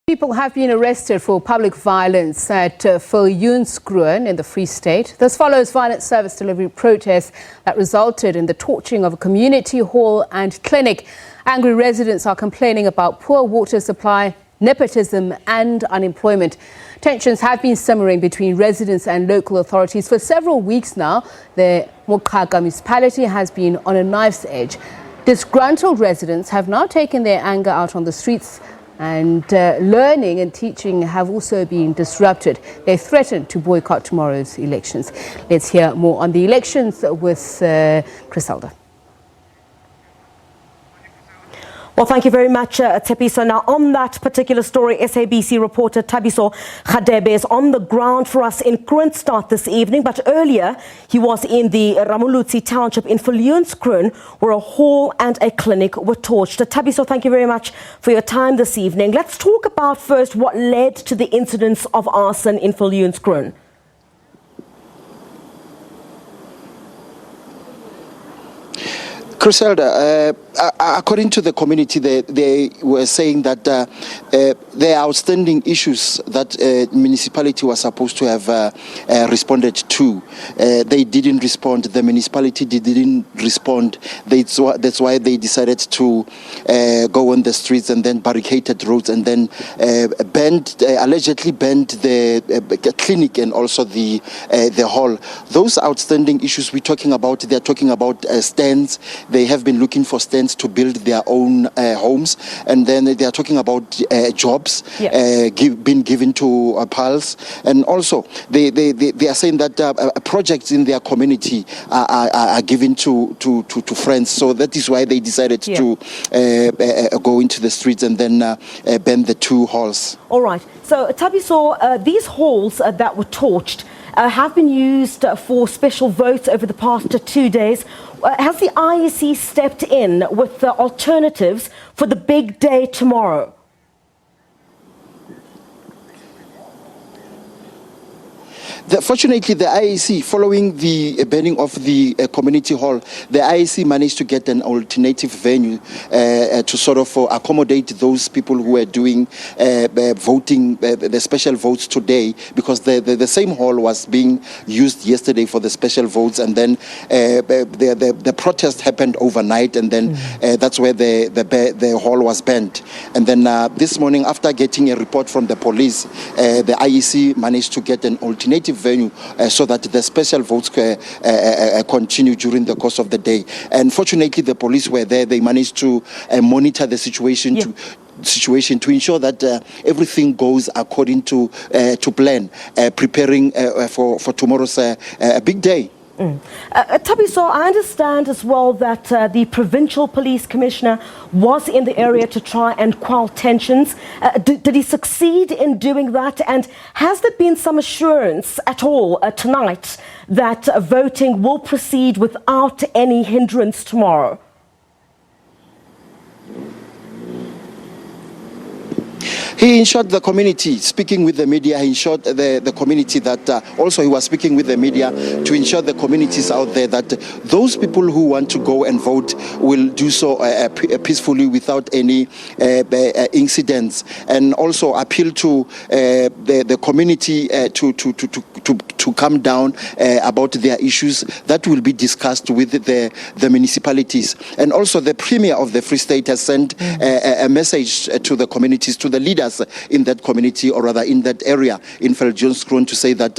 People have been arrested for public violence at Viljoenskroon in the Free State. This follows violent service delivery protests that resulted in the torching of a community hall and clinic. Angry residents are complaining about poor water supply, nepotism and unemployment. Tensions have been simmering between residents and local authorities for several weeks now. The Kroonstad municipality has been on a knife's edge. Disgruntled residents have now taken their anger out on the streets, and learning and teaching have also been disrupted. They threatened to boycott tomorrow's elections. Let's hear more on the elections with Kroonstad. Well, thank you very much, Thabiso. Now, on that particular story, SABC reporter Thabiso Radebe is on the ground for us in Kroonstad this evening. But earlier, he was in the Ramulutsi township in Viljoenskroon, where a hall and a clinic were torched. Thabiso, thank you very much for your time this evening. Let's talk about first what led to the incidents of arson in Viljoenskroon. Kroonstad, according to the community, they were saying that there are outstanding issues that municipality was supposed to have responded to. They didn't respond. The municipality didn't respond. That's why they decided to go on the streets and then barricaded roads and then allegedly banned the clinic and also the hall. Those outstanding issues we're talking about, they're talking about stands. They have been looking for stands to build their own homes, and then they are talking about jobs being given to PALs, and also they are saying that projects in their community are given to friends. So that is why they decided to go into the streets and then ban the two halls. All right. So Thabiso, these halls that were torched have been used for special votes over the past 2 days. Has the IEC stepped in with the alternatives for the big day tomorrow? Fortunately, the IEC, following the banning of the community hall, the IEC managed to get an alternative venue to sort of accommodate those people who were doing voting, the special votes today, because the same hall was being used yesterday for the special votes, and then the protest happened overnight, and then that's where the hall was banned. And then this morning, after getting a report from the police, the IEC managed to get an alternative venue so that the special votes continue during the course of the day. And fortunately, the police were there. They managed to monitor the situation to ensure that everything goes according to plan, preparing for tomorrow's big day. Thabiso, I understand as well that the provincial police commissioner was in the area to try and quell tensions. Did he succeed in doing that? And has there been some assurance at all tonight that voting will proceed without any hindrance tomorrow? He ensured the community, speaking with the media, he ensured the community that also he was speaking with the media to ensure the communities out there that those people who want to go and vote will do so peacefully without any incidents, and also appeal to the community to come down about their issues that will be discussed with the municipalities. And also the Premier of the Free State has sent a message to the communities, to the leaders in that community, or rather in that area in Viljoenskroon, to say that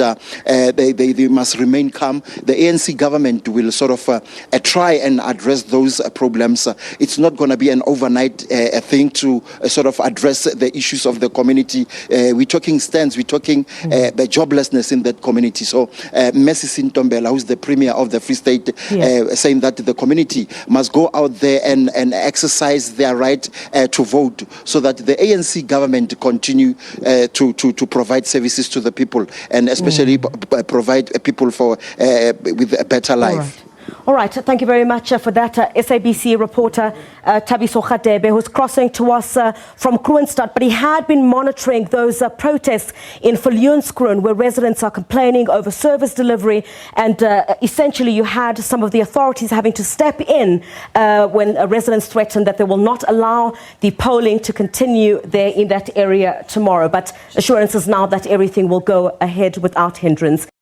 they must remain calm. The ANC government will sort of try and address those problems. It's not going to be an overnight thing to sort of address the issues of the community. We're talking stands, we're talking the joblessness in that community. So Messi Ntombela, who's the Premier of the Free State, saying that the community must go out there and exercise their right to vote, so that the ANC government continue to provide services to the people, and especially provide people with a better life. All right, thank you very much for that. SABC reporter Thabiso Radebe, who's crossing to us from Kroonstad, but he had been monitoring those protests in Viljoenskroon, where residents are complaining over service delivery, and essentially you had some of the authorities having to step in when residents threatened that they will not allow the polling to continue there in that area tomorrow. But assurances now that everything will go ahead without hindrance.